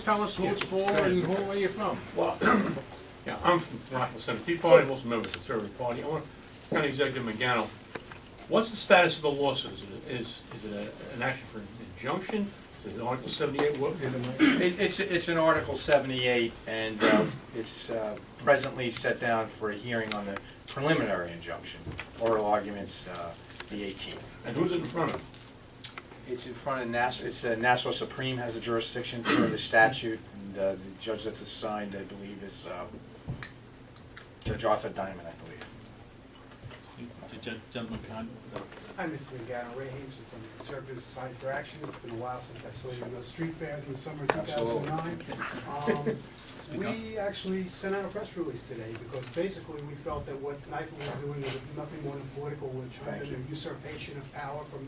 tell us who it's for and where you're from. Well, yeah, I'm from Rockville Center Tea Party, I'm also a member of the Conservative Party. I want County Executive Mangano, what's the status of the lawsuit? Is it an action for injunction? Is it Article 78? It's an Article 78, and it's presently set down for a hearing on the preliminary injunction. Oral arguments the 18th. And who's it in front of? It's in front of Nassau. It's Nassau Supreme has a jurisdiction for the statute, and the judge that's assigned, I believe, is Judge Arthur Diamond, I believe. The gentleman behind. Hi, Mr. Mangano, Ray Hames from the Conservative Society for Action. It's been a while since I saw you in those street fairs in the summer of 2009. We actually sent out a press release today because basically we felt that what NIFA was doing was nothing more than political, which was a usurpation of power from,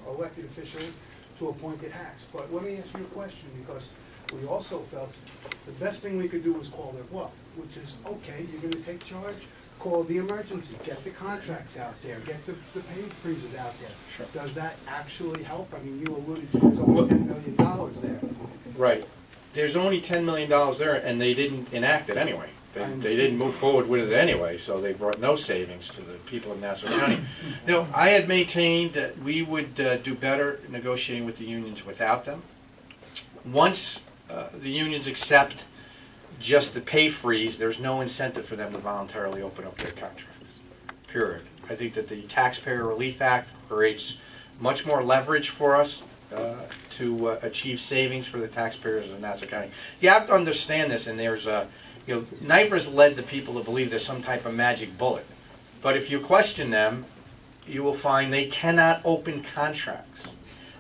elected officials to appointed hacks. But let me ask you a question, because we also felt the best thing we could do was call their bluff, which is, okay, you're gonna take charge, call the emergency, get the contracts out there, get the pay freezes out there. Sure. Does that actually help? I mean, you alluded to there's only $10 million there. Right. There's only $10 million there, and they didn't enact it anyway. They didn't move forward with it anyway, so they brought no savings to the people of Nassau County. You know, I had maintained that we would do better negotiating with the unions without them. Once the unions accept just the pay freeze, there's no incentive for them to voluntarily open up their contracts, period. I think that the Taxpayer Relief Act creates much more leverage for us to achieve savings for the taxpayers of Nassau County. You have to understand this, and there's NIFA's led the people to believe there's some type of magic bullet. But if you question them, you will find they cannot open contracts.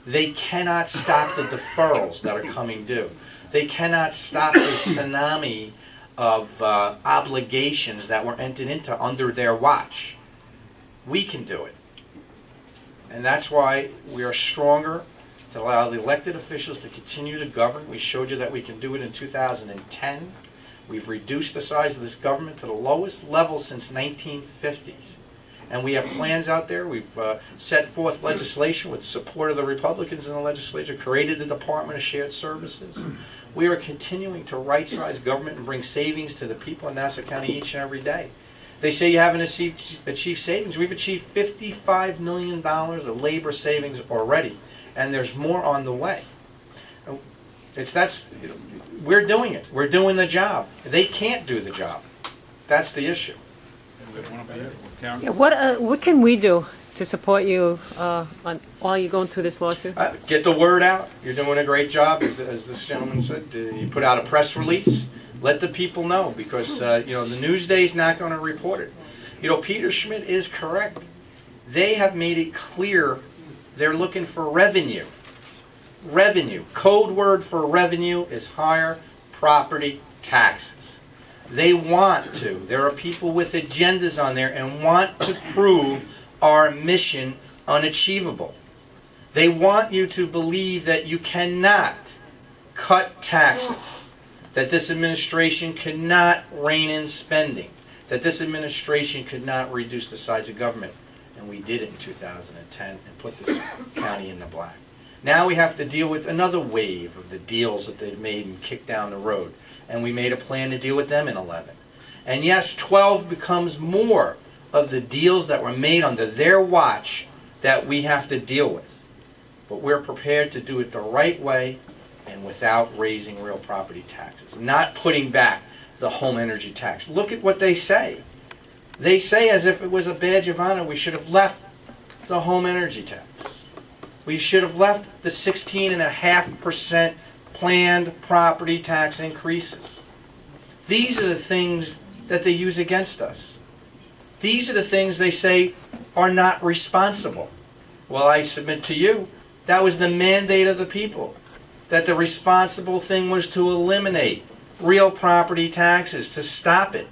They cannot stop the deferrals that are coming due. They cannot stop the tsunami of obligations that were entered into under their watch. We can do it. And that's why we are stronger to allow the elected officials to continue to govern. We showed you that we can do it in 2010. We've reduced the size of this government to the lowest level since 1950s. And we have plans out there. We've set forth legislation with support of the Republicans in the legislature, created the Department of Shared Services. We are continuing to right-size government and bring savings to the people in Nassau County each and every day. They say you haven't achieved savings. We've achieved $55 million of labor savings already, and there's more on the way. We're doing it. We're doing the job. They can't do the job. That's the issue. Yeah, what can we do to support you while you're going through this lawsuit? Get the word out. You're doing a great job, as this gentleman said. You put out a press release. Let the people know, because the Newsday's not going to report it. Peter Schmitt is correct. They have made it clear they're looking for revenue. Revenue. Code word for revenue is higher property taxes. They want to. There are people with agendas on there and want to prove our mission unachievable. They want you to believe that you cannot cut taxes, that this administration cannot rein in spending, that this administration could not reduce the size of government. And we did it in 2010 and put this county in the black. Now we have to deal with another wave of the deals that they've made and kicked down the road. And we made a plan to deal with them in 11. And yes, 12 becomes more of the deals that were made under their watch that we have to deal with. But we're prepared to do it the right way and without raising real property taxes. Not putting back the home energy tax. Look at what they say. They say, as if it was a badge of honor, we should have left the home energy tax. We should have left the 16.5% planned property tax increases. These are the things that they use against us. These are the things they say are not responsible. Well, I submit to you, that was the mandate of the people, that the responsible thing was to eliminate real property taxes, to stop it.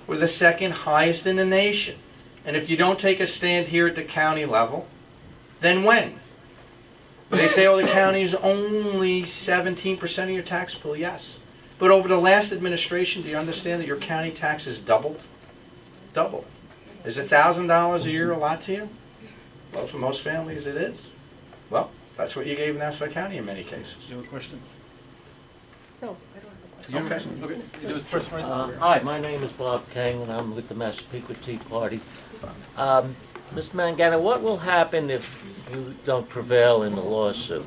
We're the second highest in the nation. And if you don't take a stand here at the county level, then when? They say, oh, the county's only 17% of your tax bill. Yes. But over the last administration, do you understand that your county taxes doubled? Doubled. Is $1,000 a year a lot to you? Well, for most families it is. Well, that's what you gave Nassau County in many cases. You have a question? Okay. Hi, my name is Bob Kang, and I'm with the Massapequa Tea Party. Mr. Mangano, what will happen if you don't prevail in the lawsuit?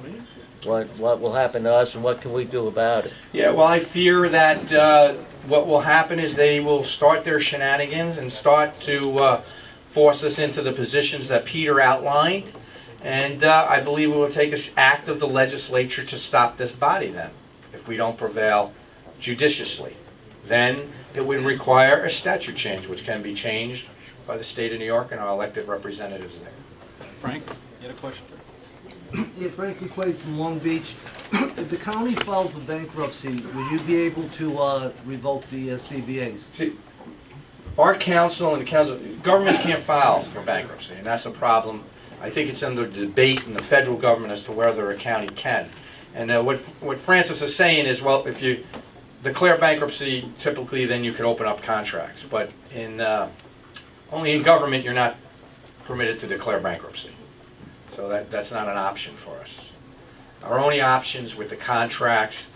What will happen to us, and what can we do about it? Yeah, well, I fear that what will happen is they will start their shenanigans and start to force us into the positions that Peter outlined. And I believe it will take an act of the legislature to stop this body then, if we don't prevail judiciously. Then it would require a statute change, which can be changed by the state of New York and our elected representatives there. Frank, you had a question? Yeah, Frank McQuaid from Long Beach. If the county files for bankruptcy, will you be able to revoke the CBAs? See, our council and the council, governments can't file for bankruptcy, and that's a problem. I think it's under debate in the federal government as to whether a county can. And what Francis is saying is, well, if you declare bankruptcy, typically then you can open up contracts. But only in government you're not permitted to declare bankruptcy. So that's not an option for us. Our only options with the contracts,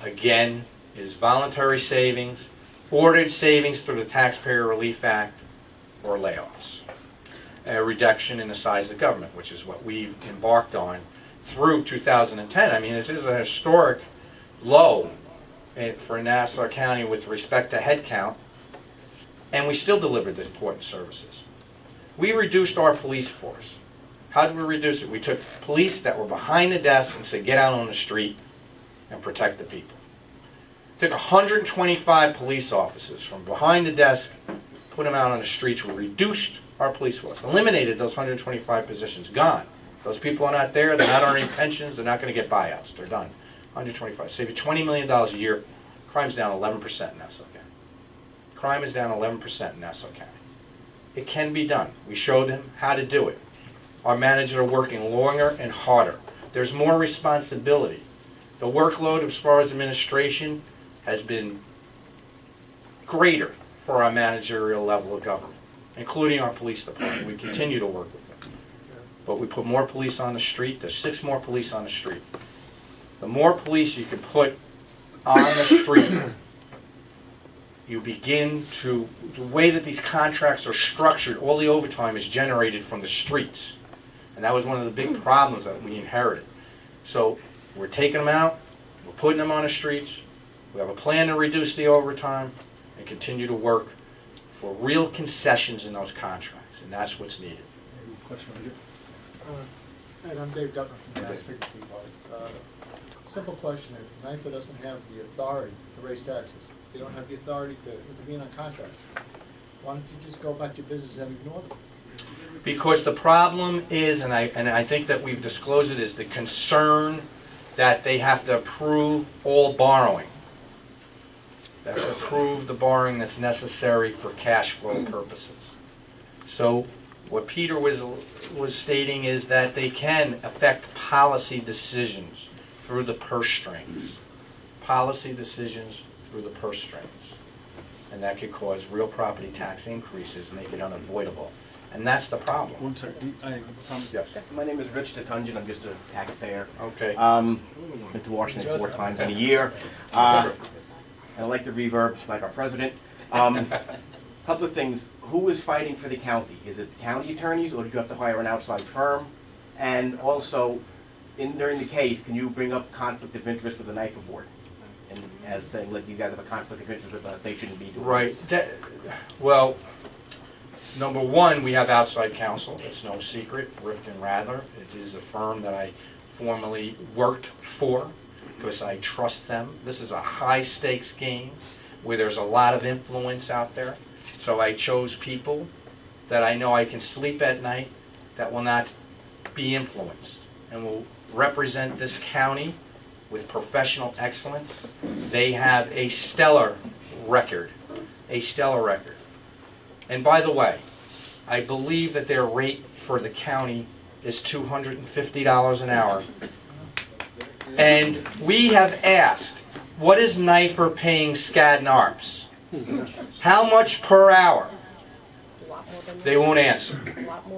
again, is voluntary savings, ordered savings through the Taxpayer Relief Act, or layoffs. A reduction in the size of government, which is what we've embarked on through 2010. I mean, this is a historic low for Nassau County with respect to headcount, and we still delivered the important services. We reduced our police force. How did we reduce it? We took police that were behind the desks and said, get out on the street and protect the people. Took 125 police officers from behind the desk, put them out on the streets. We reduced our police force, eliminated those 125 positions, gone. Those people are not there, they're not earning pensions, they're not going to get buyouts, they're done. 125, save you $20 million a year. Crime's down 11% in Nassau County. Crime is down 11% in Nassau County. It can be done. We showed them how to do it. Our managers are working longer and harder. There's more responsibility. The workload as far as administration has been greater for our managerial level of government, including our police department. We continue to work with them. But we put more police on the street. There's 6 more police on the street. The more police you can put on the street, you begin to, the way that these contracts are structured, all the overtime is generated from the streets. And that was one of the big problems that we inherited. So we're taking them out, we're putting them on the streets, we have a plan to reduce the overtime and continue to work for real concessions in those contracts, and that's what's needed. Question right here. And I'm Dave Gutman from the Massapequa Tea Party. Simple question is, NIFA doesn't have the authority to raise taxes. They don't have the authority to intervene on contracts. Why don't you just go about your business and ignore them? Because the problem is, and I think that we've disclosed it, is the concern that they have to approve all borrowing. They have to approve the borrowing that's necessary for cash flow purposes. So what Peter was stating is that they can affect policy decisions through the purse strings. Policy decisions through the purse strings. And that could cause real property tax increases, make it unavoidable. And that's the problem. One second. Yes. My name is Rich Tatunjan. I'm just a taxpayer. Okay. Been to Washington 4 times in a year. And I like the reverb, like our president. Couple of things. Who is fighting for the county? Is it county attorneys, or did you have to hire an outside firm? And also, during the case, can you bring up conflict of interest with the NIFA board? And as saying, look, these guys have a conflict of interest with us, they shouldn't be doing Right. this. Well, number one, we have outside counsel. It's no secret, Rifkin Radler. It is a firm that I formerly worked for because I trust them. This is a high-stakes game where there's a lot of influence out there. So I chose people that I know I can sleep at night that will not be influenced and will represent this county with professional excellence. They have a stellar record, And by the way, I believe that their rate for the county is $250 an hour. And we have asked, what is NIFA paying Skadden Arps? How much per hour? They won't answer.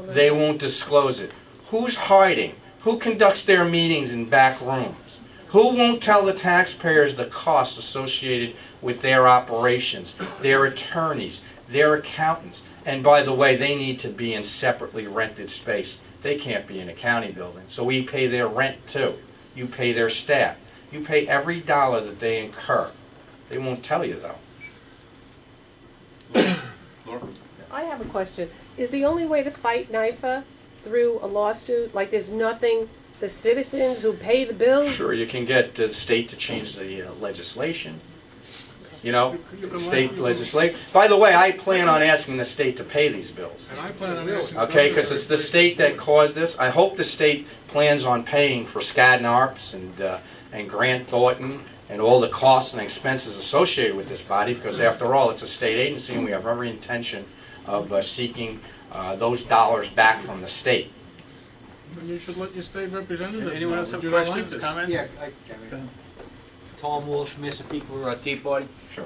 They won't disclose it. Who's hiding? Who conducts their meetings in back rooms? Who won't tell the taxpayers the costs associated with their operations, their attorneys, their accountants? And by the way, they need to be in separately rented space. They can't be in a county building. So we pay their rent too. You pay their staff. You pay every dollar that they incur. They won't tell you though. Laura? I have a question. Is the only way to fight NIFA through a lawsuit? Like there's nothing, the citizens who pay the bills? Sure, you can get the state to change the legislation. You know, state legislation. By the way, I plan on asking the state to pay these bills. And I plan on asking. Okay, because it's the state that caused this. I hope the state plans on paying for Skadden Arps and Grant Thornton and all the costs and expenses associated with this body, because after all, it's a state agency and we have every intention of seeking those dollars back from the state. You should let your state representatives. Anyone else know have that you don't like questions, this. comments? Yeah, Tom Walsh, Massapequa, Tea Party. Sure.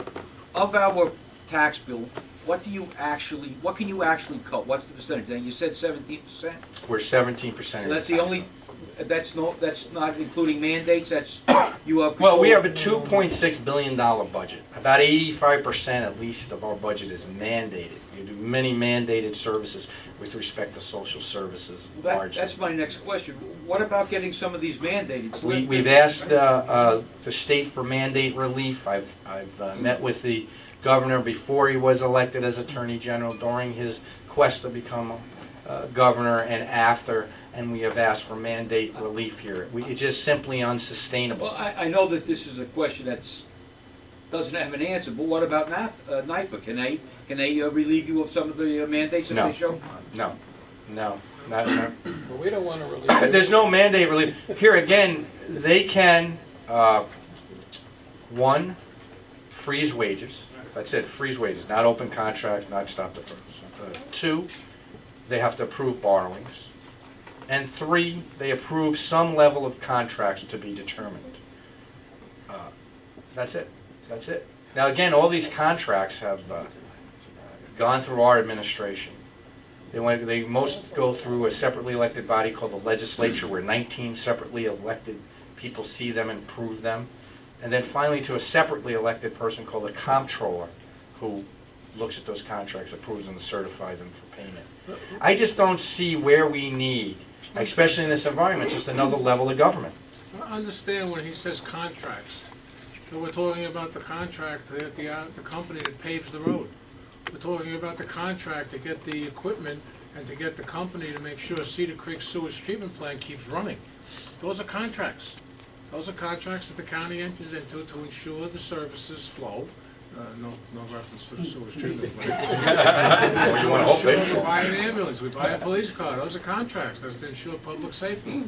Of our tax bill, what can you actually cut? What's the percentage? Then you said 17%? We're 17%. So that's the only, that's not including mandates, that's, you have. Well, we have a $2.6 billion budget. About 85% at least of our budget is mandated. You do many mandated services with respect to social services. That's my next question. What about getting some of these mandated? We've asked the state for mandate relief. I've met with the governor before he was elected as Attorney General, during his quest to become governor, and after, and we have asked for mandate relief here. It's just simply unsustainable. Well, I know that this is a question that's doesn't have an answer, but what about NIFA? Can they relieve you of some of the mandates that No. they show? No, not. But we don't want to release. There's no mandate relief. Here again, they can, one, freeze wages. That's it, freeze wages, not open contracts, not stop the firms. Two, they have to approve borrowings. And three, they approve some level of contracts to be determined. That's it. That's it. Now again, all these contracts have gone through our administration. They most go through a separately elected body called the legislature, where 19 separately elected people see them and approve them. And then finally to a separately elected person called a comptroller, who looks at those contracts, approves them, and certifies them for payment. I just don't see where we need, especially in this environment, just another level of government. I understand when he says contracts. So we're talking about the contract to get the company that paves the road. We're talking about the contract to get the equipment and to get the company to make sure Cedar Creek sewage treatment plant keeps running. Those are contracts. Those are contracts that the county enters into to ensure the services flow. No reference to the sewage treatment plant. Well, you want to hope they We buy an ambulance, we buy a police car. Those are contracts. That's to ensure public safety.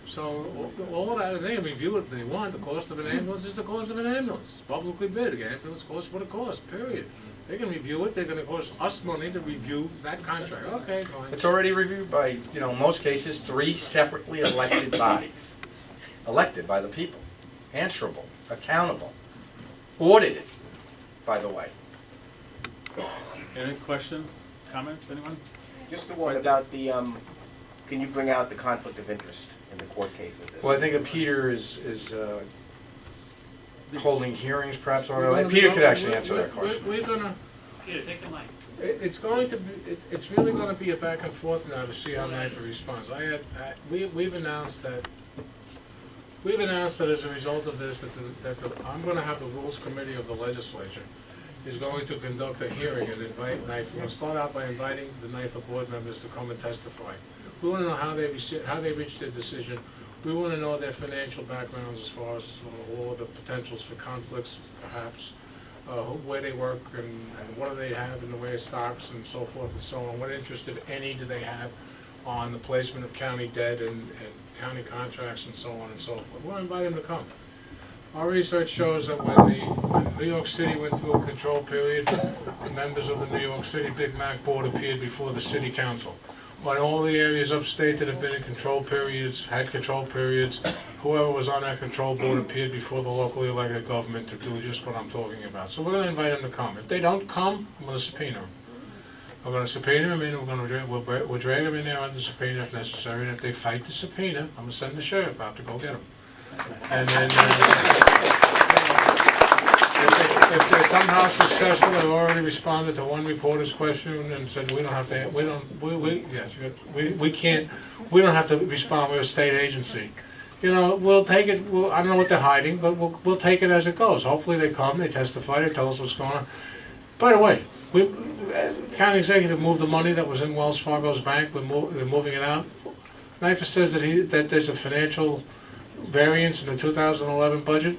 So all of that, they can review it if they want. The cost of an ambulance is the cost of an ambulance. It's publicly bid. The ambulance costs what it costs, period. They can review it. They're going to cost us money to review that contract. Okay, fine. It's already reviewed by, in most cases, 3 separately elected bodies. Elected by the people. Answerable. Accountable. Audited, by the way. Any questions, comments, anyone? Just the one about the, can you bring out the conflict of interest in the court case with this? Well, I think that Peter is holding hearings, perhaps. Or Peter could actually answer that question. We're going to... Peter, take the mic. It's going to be. It's really going to be a back and forth now to see how NIFA responds. We've announced that. We've announced that as a result of this, I'm going to have the Rules Committee of the Legislature is going to conduct a hearing and invite NIFA. We're going to start out by inviting the NIFA board members to come and testify. We want to know how they reached their decision. We want to know their financial backgrounds as far as all of the potentials for conflicts, perhaps. Where they work and what do they have in the way of stocks and so forth and so on. What interest, if any, do they have on the placement of county debt and county contracts and so on and so forth. We'll invite them to come. Our research shows that when New York City went through a control period, the members of the New York City Big Mac Board appeared before the City Council. When all the areas upstate that have been in control periods, had control periods, whoever was on that control board appeared before the locally elected government to do just what I'm talking about. So we're going to invite them to come. If they don't come, I'm going to subpoena them. We're going to subpoena them in, we'll drag them in there under subpoena if necessary, and if they fight the subpoena, I'm going to send the sheriff out to go get them. And then, if they're somehow successful, they've already responded to one reporter's question and said, we don't have to, we don't have to respond, we're a state agency. You know, we'll take it, I don't know what they're hiding, but we'll take it as it goes. Hopefully they come, they testify, they tell us what's going on. By the way, county executive moved the money that was in Wells Fargo's bank, they're moving it out. NIFA says that there's a financial variance in the 2011 budget.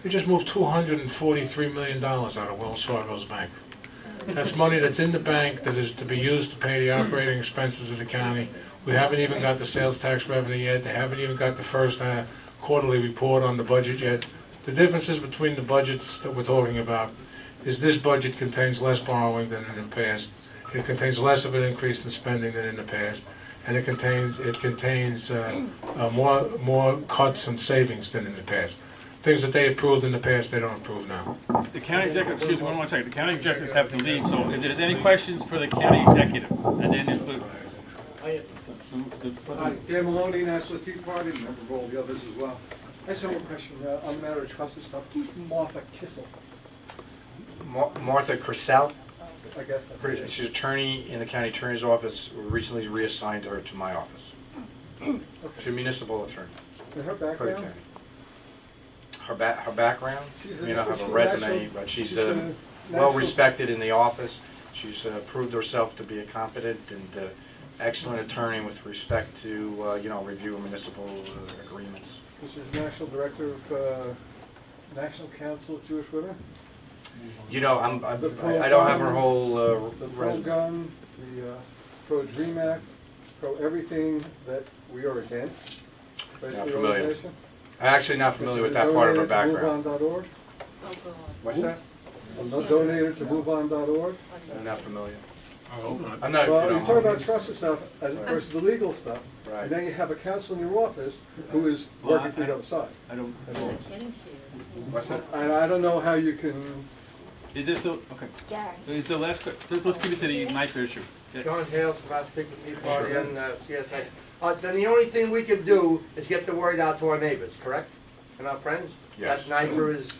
They just moved $243 million out of Wells Fargo's bank. That's money that's in the bank that is to be used to pay the operating expenses of the county. We haven't even got the sales tax revenue yet. They haven't even got the first quarterly report on the budget yet. The differences between the budgets that we're talking about is this budget contains less borrowing than in the past. It contains less of an increase in spending than in the past, and it contains more cuts and savings than in the past. Things that they approved in the past, they don't approve now. The county executive, excuse me, one second, the county executives have to leave, so if there's any questions for the county executive, and then if the Hi, Dan Maloney, Nassau Tea Party, member of all the others as well. I just have one question on the matter of trust and stuff. Who's Martha Kissel? Martha Crisell, I guess that's she's attorney in the county attorney's office, recently reassigned her to my office. She's a municipal attorney And her for the background? county. Her background, She's you know, have a she's resume, national- but she's a well national- respected in the office. She's proved herself to be a competent and excellent attorney with respect to, you know, review of municipal agreements. She's national director of National Council of Jewish Women. You know, I don't have her whole The resume. pro-gun, the pro-Dream Act, pro-everything that we are against. Not familiar. I'm actually not familiar with that part of her background. MoveOn.org. What's that? Donated to MoveOn.org. I'm not familiar. Oh, I'm not, Well, you you know. talk about trust and stuff versus the legal stuff. Right. And then you have a counsel in your office who is working for the other side. I don't, What's that? And I don't know how you can, is this the, okay. Is the last, let's give it to the NIFA issue. Yeah. John Hales, Massapequa Tea Party and CSA. Then the only thing we can do is get the word out to our neighbors, correct? And our friends? Yes. That NIFA is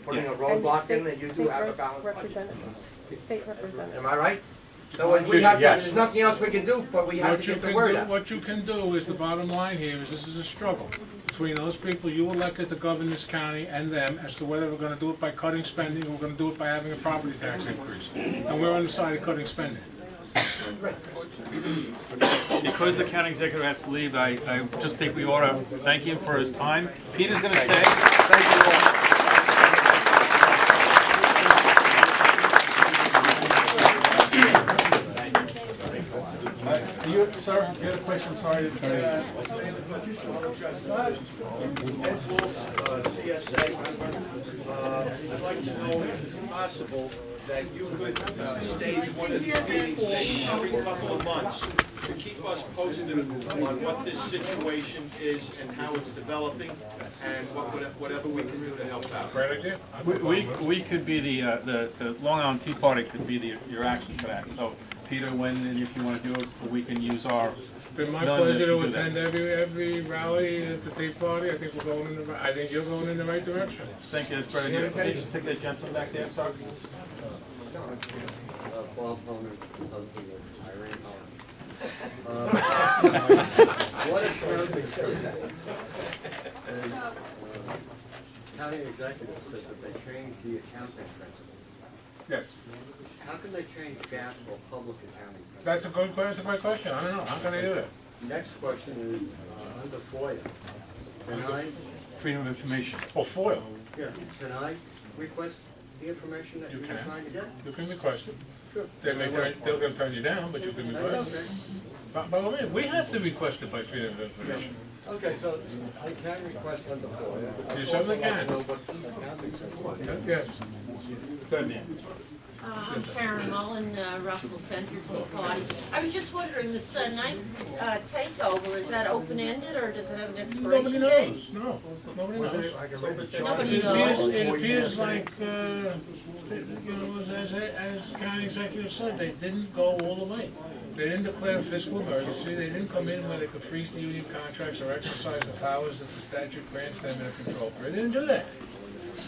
putting a roadblock in, and you do have a balanced budget. Representatives, state representatives. Am I right? So we have to, Yes. there's nothing else we can do, but we have to get the word out. What you can do is, the bottom line here is, this is a struggle between those people you elected to govern this county and them as to whether we're gonna do it by cutting spending or we're gonna do it by having a property tax increase. And we're on the side of cutting spending. Because the county executive has to leave, I just think we ought to thank him for his time. Peter's gonna stay. Thank you all. Do you, sir, you had a question, sorry. I'd like to know if it's possible that you could stage one of these meetings maybe every couple of months to keep us posted on what this situation is and how it's developing and whatever we can do to help out. Great idea. We could be the Long Island Tea Party could be your action for that. So Peter, when and if you want to do it, we can use our. It's been my none pleasure to do that. attend every rally at the Tea Party. I think we're going in I think you're going in the right direction. Thank you, that's great. Can you just pick that gentleman back there, sir? Bob Homer, husband of Irene What county executive said that they changed the accounting principles. Yes. How can they change gas for public accounting? That's a good question. That's a great question. I don't know. How can they do that? Next question is under FOIA. Can I? Freedom of information. Oh, FOIL. Yeah. Can I request the information that You you're can. trying to get? You can request it. Sure. They're going to turn you down, but you can request it. By all means, we have to request it by freedom of information. Okay, so I can request under FOIA. You certainly can. I know what accounting principles. Yes. Good man. I'm Karen Mullen, Russell Center Tea Party. I was just wondering, this night takeover, is that open-ended or does it have an expiration date? No, nobody Was knows. it like a regular Nobody charter? knows. It appears like, you know, as county executive said, they didn't go all the way. They didn't declare fiscal emergency, they didn't come in where they could freeze the union contracts or exercise the powers that the statute grants them in a control period. They didn't do that.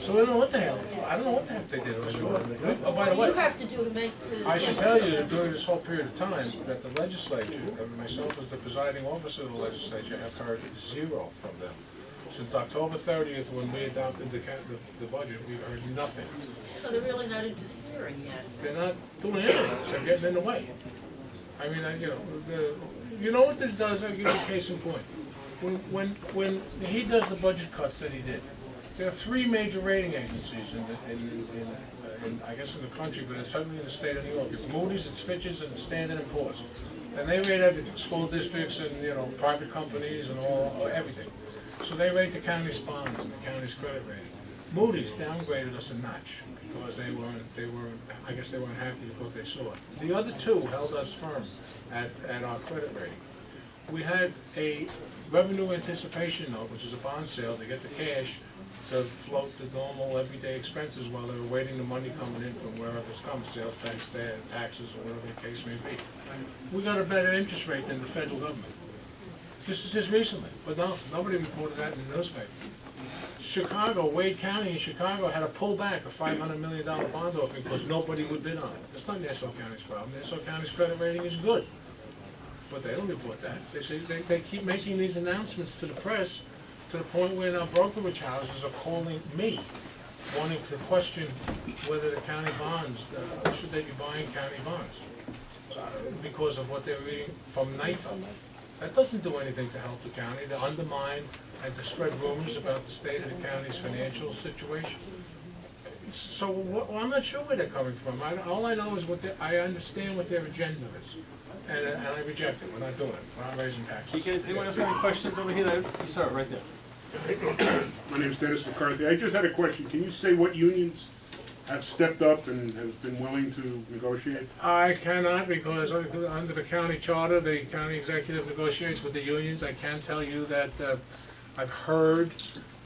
So I don't know what the hell, I don't know what the heck they did for sure. Oh, by the What do you way, have to do to make the... I should tell you that during this whole period of time, that the legislature, and myself as the presiding officer of the legislature, have heard zero from them. Since October 30th, when we adopted the budget, we've heard nothing. So they're really not interfering yet? They're not doing anything, they're getting in the way. I mean, you know what this does? I'll give you a case in point. When he does the budget cuts that he did, there are three major rating agencies in I guess in the country, but it's certainly in the state of New York. It's Moody's, it's Fitch's, and it's Standard & Poor's. And they rate everything, school districts and, you know, private companies and everything. So they rate the county's bonds and the county's credit rating. Moody's downgraded us a notch because they weren't happy with what they saw. The other two held us firm at our credit rating. We had a revenue anticipation note, which is a bond sale to get the cash to float the normal everyday expenses while they were waiting the money coming in from wherever it's coming, sales tax, taxes, or whatever the case may be. We got a better interest rate than the federal government. This is just recently, but no, nobody reported that in the newspaper. Chicago, Wade County in Chicago had to pull back a $500 million bond offering because nobody would bid on it. That's not Nassau County's problem. Nassau County's credit rating is good. But they don't report that. They say they keep making these announcements to the press to the point where now brokerage houses are calling me, wanting to question whether the county bonds, should they be buying county bonds, because of what they're reading from NIFA. That doesn't do anything to help the county, to undermine and to spread rumors about the state of the county's financial situation. So I'm not sure where they're coming from. All I know is I understand what their agenda is. And I reject it. We're not doing it. We're not raising taxes. Anyone else have any questions over here? You sir, right there. My name is Dennis McCarthy. I just had a question. Can you say what unions have stepped up and have been willing to negotiate? I cannot, because under the county charter, the county executive negotiates with the unions. I can tell you that I've heard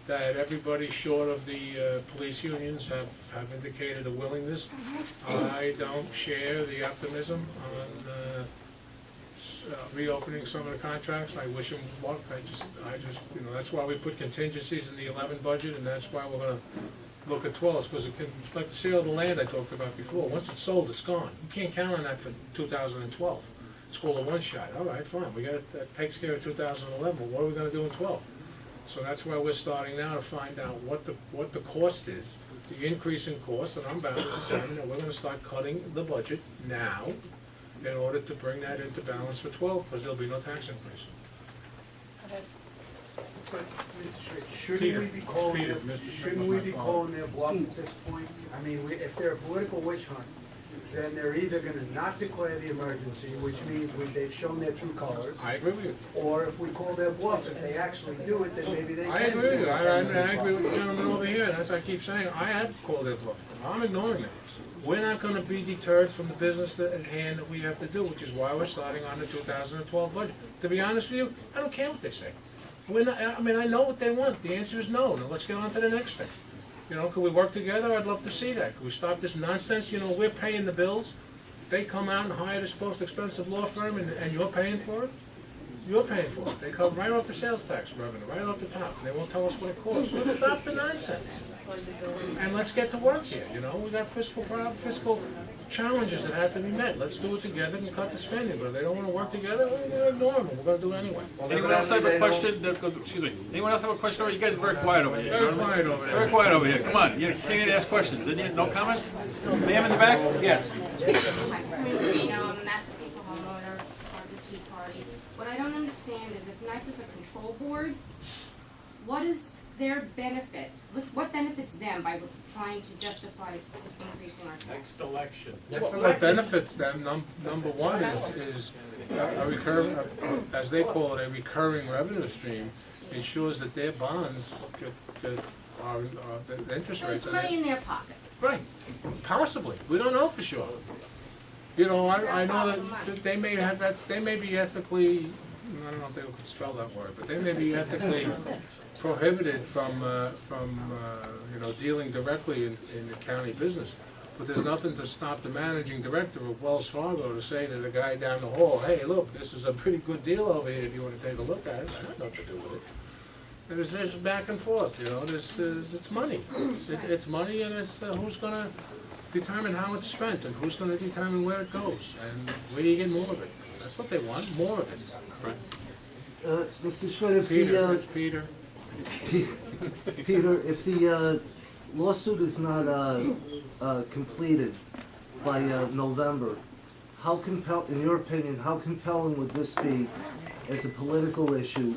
that everybody short of the police unions have indicated a willingness. I don't share the optimism on reopening some of the contracts. I wish them luck. I just, you know, that's why we put contingencies in the 11 budget, and that's why we're gonna look at 12, because it can, like the sale of the land I talked about before, once it's sold, it's gone. You can't count on that for 2012. It's called a one-shot. All right, fine, that takes care of 2011, but what are we gonna do in 12? So that's why we're starting now to find out what the cost is, the increase in cost, and I'm bound to determine that we're gonna start cutting the budget now in order to bring that into balance for 12, because there'll be no tax increase. Shouldn't we be calling their bluff at this point? I mean, if they're a political witch hunt, then they're either gonna not declare the emergency, which means they've shown their true colors. I agree with you. Or if we call their bluff, if they actually do it, then maybe they can. I agree with you. I agree with the gentleman over here. That's what I keep saying. I have called their bluff. I'm ignoring it. We're not gonna be deterred from the business at hand that we have to do, which is why we're starting on the 2012 budget. To be honest with you, I don't care what they say. I mean, I know what they want. The answer is no. Now let's get on to the next thing. You know, can we work together? I'd love to see that. Can we stop this nonsense? You know, we're paying the bills. They come out and hire this most expensive law firm, and you're paying for it? You're paying for it. They come right off the sales tax revenue, right off the top. They won't tell us what it costs. Let's stop the nonsense. And let's get to work here, you know? We got fiscal challenges that have to be met. Let's do it together and cut the spending. But if they don't want to work together, we're going to ignore them. We're going to do it anyway. Anyone else have a question? Excuse me. Anyone else have a question? You guys are very quiet over here. Very quiet over there. Very quiet over here. Come on. You can't even ask questions. Didn't you? No comments? Ma'am in the back? Yes. Massapequa homeowner, Harvard Tea Party. What I don't understand is if NIFA is a control board, what is their benefit? What benefits them by trying to justify increasing our tax? Next election. What benefits them, number one, is a recurring, as they call it, a recurring revenue stream, ensures that their bonds the interest So rates. it's money in their pocket. Right, possibly, we don't know for sure. You know, I know that they may have, they may be ethically, I don't know if they could spell that word, but they may be ethically prohibited from, you know, dealing directly in the county business. But there's nothing to stop the managing director of Wells Fargo to say to the guy down the hall, hey, look, this is a pretty good deal over here if you want to take a look at it. I have nothing to do with it. And there's back and forth, you know, it's money. It's money, and it's who's going to determine how it's spent and who's going to determine where it goes and where you get more of it. That's what they want, more of it. Right. Mr. Schmitt, if Peter, it's Peter. Peter, if the lawsuit is not completed by November, in your opinion, how compelling would this be as a political issue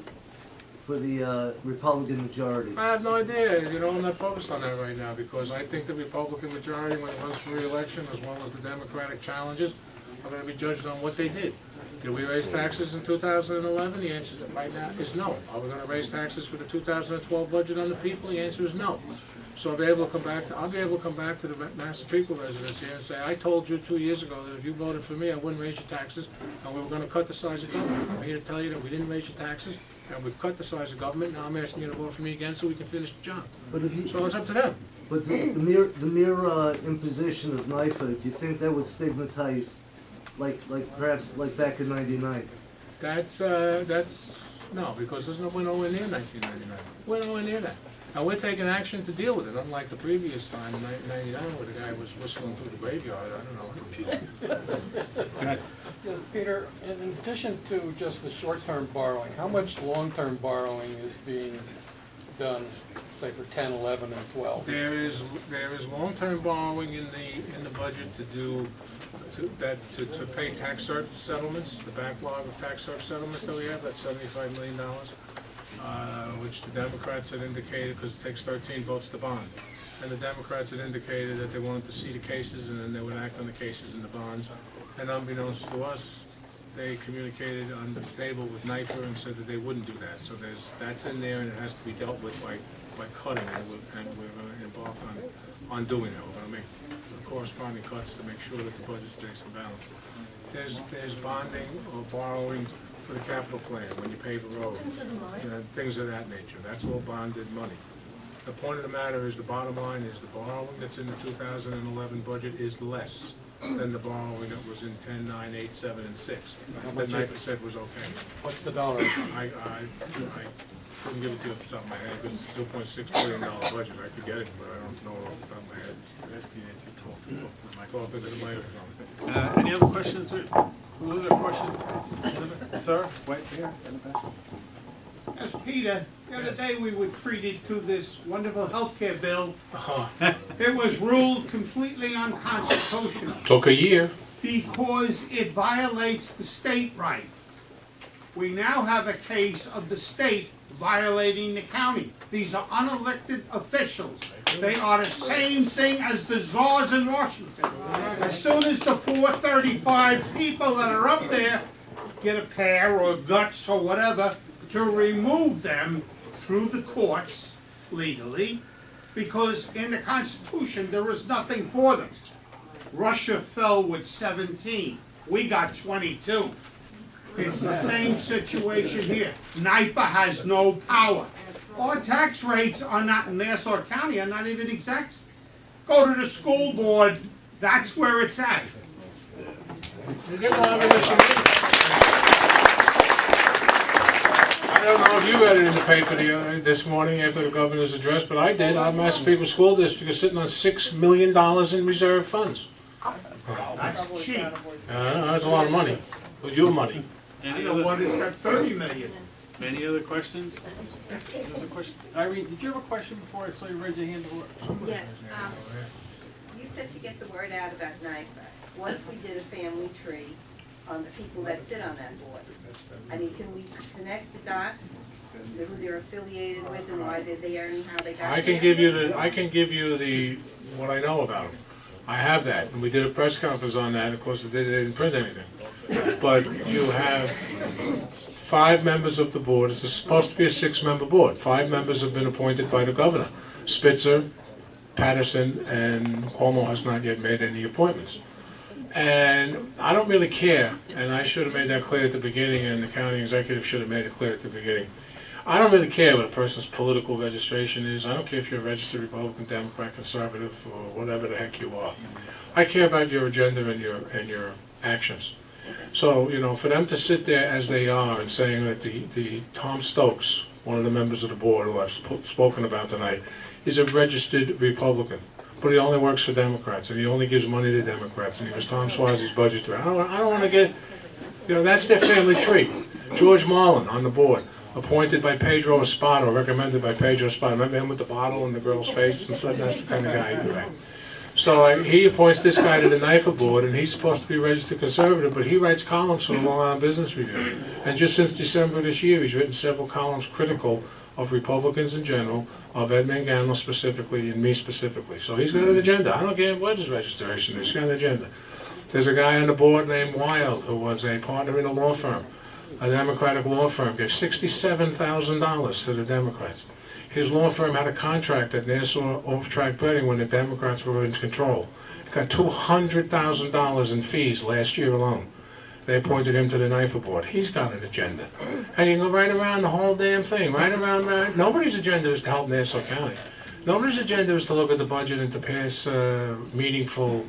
for the Republican majority? I have no idea. You know, I'm not focused on that right now because I think the Republican majority, when it runs for re-election, as well as the Democratic challenges, are going to be judged on what they did. Did we raise taxes in 2011? The answer right now is no. Are we going to raise taxes for the 2012 budget on the people? The answer is no. So I'll be able to come back to the Massapequa residents here and say, I told you 2 years ago that if you voted for me, I wouldn't raise your taxes, and we were going to cut the size of government. I'm here to tell you that we didn't raise your taxes, and we've cut the size of government. Now I'm asking you to vote for me again so we can finish the job. But So it's up to them. But the mere imposition of NIFA, do you think that would stigmatize, like perhaps like back in '99? That's no, because we're nowhere near 1999. We're nowhere near that. And we're taking action to deal with it, unlike the previous time in 1999 where the guy was whistling through the graveyard. I don't know. Peter, in addition to just the short-term borrowing, how much long-term borrowing is being done, say for 10, 11, and 12? There is long-term borrowing in the budget to pay tax settlements, the backlog of tax settlements that we have. That's $75 million. Which the Democrats had indicated, because it takes 13 votes to bond. And the Democrats had indicated that they wanted to see the cases and then they would act on the cases and the bonds. And unbeknownst to us, they communicated on the table with NIFA and said that they wouldn't do that. So that's in there and it has to be dealt with by cutting it, and we're going to embark on doing that. We're going to make corresponding cuts to make sure that the budget stays in balance. There's bonding or borrowing for the capital plan, when you pave a road, things of that nature. That's all bonded money. The point of the matter is, the bottom line is the borrowing that's in the 2011 budget is less than the borrowing that was in 10, 9, 8, 7, and 6. That NIFA said was okay. What's the dollar? I couldn't give it to you off the top of my head, because it's a $2.6 billion budget. I could get it, but I don't know it off the top of my head. Go up into the microphone. Any other questions? Who other question? Sir, wait here. Yes, Peter, the other day we were treated to this wonderful healthcare bill. It was ruled completely unconstitutional. Took a year. Because it violates the state right. We now have a case of the state violating the county. These are unelected officials. They are the same thing as the czars in Washington. As soon as the 435 people that are up there get a pair or guts or whatever, to remove them through the courts legally, because in the Constitution there is nothing for them. Russia fell with 17. We got 22. It's the same situation here. NIFA has no power. Our tax rates are not in Nassau County, are not even exact. Go to the school board, that's where it's at. I don't know if you read it in the paper this morning after the governor's address, but I did. Our Massapequa School District is sitting on $6 million in reserve funds. That's cheap. That's a lot of money. With your money. I know one has got 30 million. Any other questions? There's a question. Irene, did you have a question before I saw you raise your hand? Yes. You said to get the word out about NIFA. What if we did a family tree on the people that sit on that board? I mean, can we connect the dots to who they're affiliated with and why they're there and how they got there? I can give you the what I know about them. I have that, and we did a press conference on that. Of course, they didn't print anything. But you have 5 members of the board. It's supposed to be a 6-member board. 5 members have been appointed by the governor: Spitzer, Patterson, and Cuomo has not yet made any appointments. And I don't really care, and I should have made that clear at the beginning, and the county executive should have made it clear at the beginning. I don't really care what a person's political registration is. I don't care if you're a registered Republican, Democrat, Conservative, or whatever the heck you are. I care about your agenda and your actions. So, you know, for them to sit there as they are and saying that the Tom Stokes, one of the members of the board who I've spoken about tonight, is a registered Republican, but he only works for Democrats, and he only gives money to Democrats, and he was Tom Suozzi's budget director. I don't want to get, you know, that's their family tree. George Marlin on the board, appointed by Pedro Espada, recommended by Pedro Espada. Remember him with the bottle in the girl's face? And so that's the kind of guy you are. So he appoints this guy to the NIFA board, and he's supposed to be registered conservative, but he writes columns for the Long Island Business Review. And just since December of this year, he's written several columns critical of Republicans in general, of Ed Mangano specifically, and me specifically. So he's got an agenda. I don't care what his registration is. He's got an agenda. There's a guy on the board named Wild, who was a partner in a law firm, a Democratic law firm, gave $67,000 to the Democrats. His law firm had a contract at Nassau Off-Track Betting when the Democrats were in control. It got $200,000 in fees last year alone. They appointed him to the NIFA board. He's got an agenda. And you can go right around the whole damn thing, right around. Nobody's agenda is to help Nassau County. Nobody's agenda is to look at the budget and to pass meaningful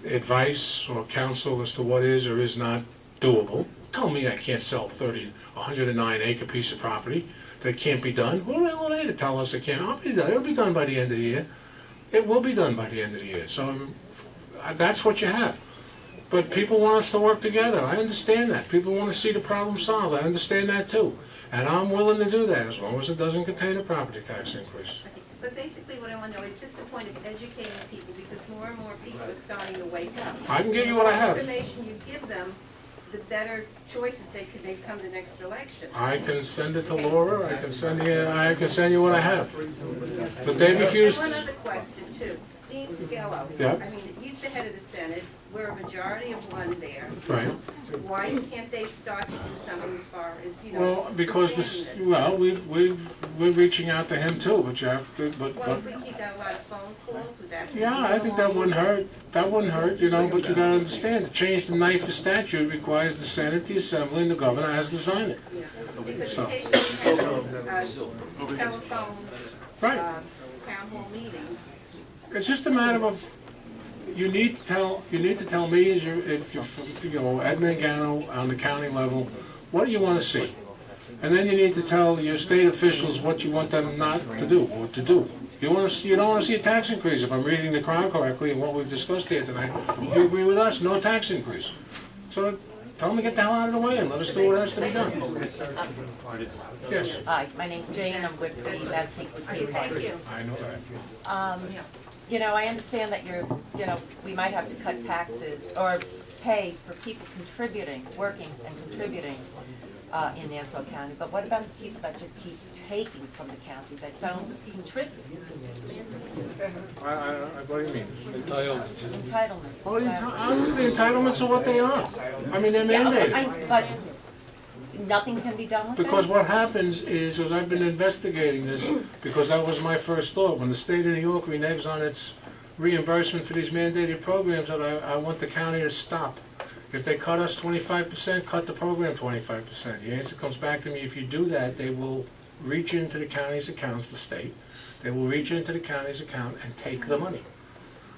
advice or counsel as to what is or is not doable. Tell me I can't sell 109-acre piece of property. That can't be done. Who the hell are they to tell us it can't? It'll be done by the end of the year. It will be done by the end of the year. So that's what you have. But people want us to work together. I understand that. People want to see the problem solved. I understand that too. And I'm willing to do that as long as it doesn't contain a property tax increase. But basically what I want to know is just a point of educating people, because more and more people are starting to wake up. I can give you what I have. The more information you give them, the better choices they can make come the next election. I can send it to Laura. I can send you what I have. But they refuse. And one other question too. Dean Skelos. Yep. I mean, he's the head of the Senate. We're a majority of one there. Right. Why can't they start to do something as far as, you know? Well, because this. Well, we're reaching out to him too, but you have to. Well, if he got a lot of phone calls, would that? Yeah, I think that wouldn't hurt. That wouldn't hurt, you know. But you got to understand, to change the NIFA statute requires the Senate, the Assembly, and the governor has to sign it. Yeah. Because So. occasionally we have telephone, Right. town hall meetings. It's just a matter of, you need to tell me if you're, you know, Ed Mangano on the county level, what do you want to see? And then you need to tell your state officials what you want them not to do, or to do. You don't want to see a tax increase, if I'm reading the Crown correctly and what we've discussed here tonight. You agree with us, no tax increase. So tell them to get the hell out of the way and let us do what has to be done. Yes. Hi, my name's Jane, I'm with the Massapequa Tea Party. I know that. You know, I understand that we might have to cut taxes or pay for people working and contributing in Nassau County, but what about the people that just keep taking from the county, that don't contribute? What do you mean? Entitlements. Well, the entitlements are what they are. I mean, they're mandated. But nothing can be done with it? Because what happens is, as I've been investigating this, because that was my first thought, when the state of New York reneges on its reimbursement for these mandated programs, that I want the county to stop. If they cut us 25%, cut the program 25%. The answer comes back to me, if you do that, they will reach into the county's accounts, the state, they will reach into the county's account and take the money.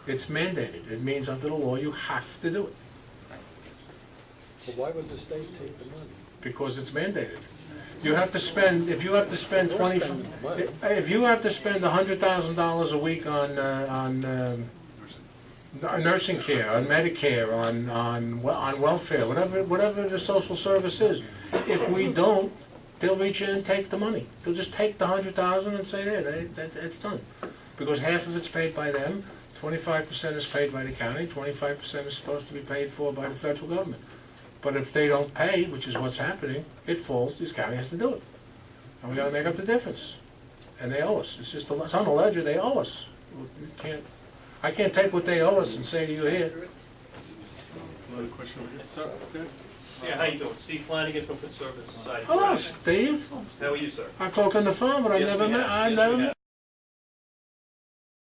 It's mandated. It means under the law you have to do it. So why would the state take the money? Because it's mandated. You have to spend, if you have to spend $100,000 a week on nursing care, on Medicare, on welfare, whatever the social service is, if we don't, they'll reach in and take the money. They'll just take the $100,000 and say, it's done. Because half of it's paid by them, 25% is paid by the county, 25% is supposed to be paid for by the federal government. But if they don't pay, which is what's happening, it falls, this county has to do it. And we gotta make up the difference. And they owe us. It's on the ledger, they owe us. I can't take what they owe us and say to you here. Another question over here. Sir, okay. Yeah, how you doing? Steve Flanagan from Food Service Society. Hello, Steve. How are you, sir? I've talked on the phone, but Yes, we have.